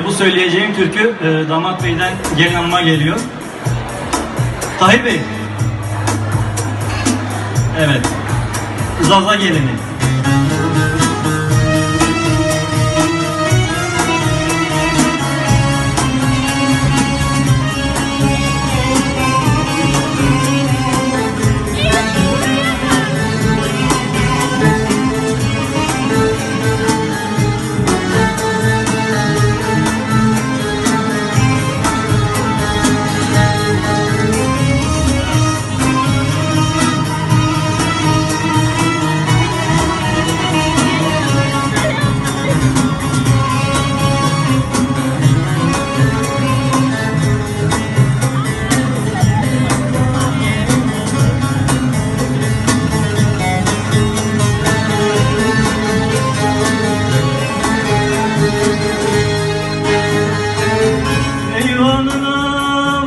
Bu söyleyeceğim türkü damat beyden gelin hanıma geliyor. Tahir Bey. Evet. Zaza gelini.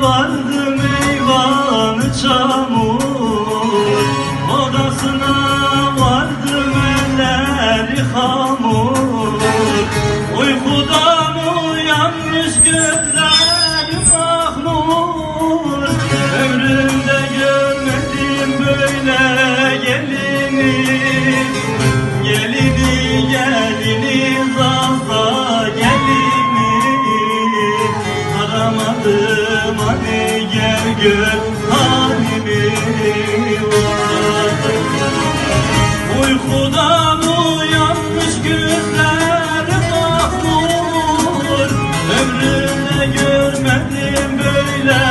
Vardım eyvanı çamur, odasına vardım elleri hamur. Uykudan uyanmış gözleri mahmur. Ömrümde görmedim böyle gelini. Gelini gelini zaza gelini. Aramadım hani gel gör halimi var. Uykudan uyanmış gözleri mahmur. Ömrümde görmedim böyle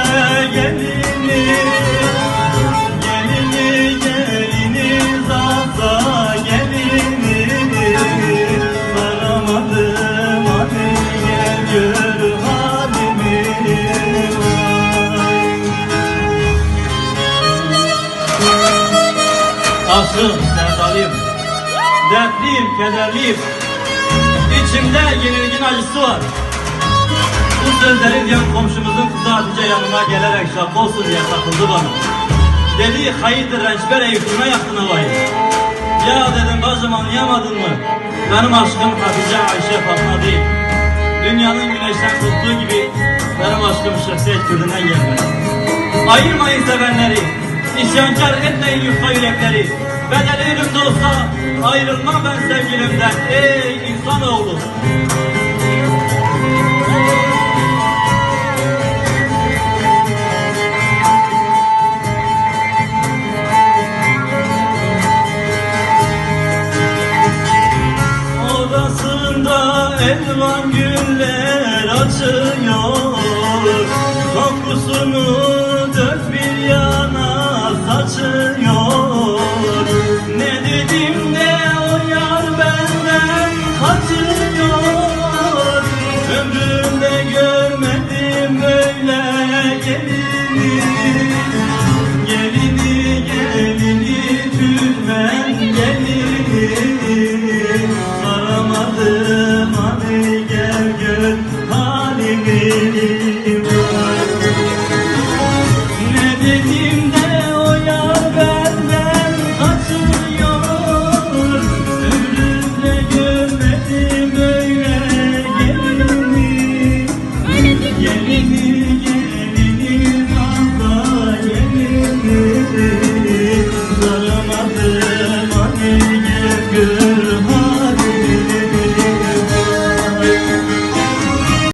gelini. Gelini gelini zaza gelini. Aramadım hani gel gör halimi. Aşığım, sevdalıyım, dertliyim, kederliyim. İçimde yenilgin acısı var. Bu sözleri diyen komşumuzun kızı Hatice yanıma gelerek şaka olsun diye takıldı bana. Dedi, hayırdır rençber eğitime yaktın havayı. Ya dedim bacım, anlayamadın mı? Benim aşkım Hatice, Ayşe, Fatma değil. Dünyanın güneşten tuttuğu gibi benim aşkım şahsiyet Kürdü'nden gelmedi. Ayırmayın sevenleri, İsyankar etmeyin yufka yürekleri. Bedeli ölümde olsa ayrılmam ben sevgilimden. Ey insanoğlu! Odasında elvan güller açıyor. Kokusunu dört bir yana saçıyor. Ne dedim de o yar benden kaçıyor. Ömrümde görmedim böyle gelini. Gelini gelini Türkmen gelini. Aramadım hani gel gör halimi.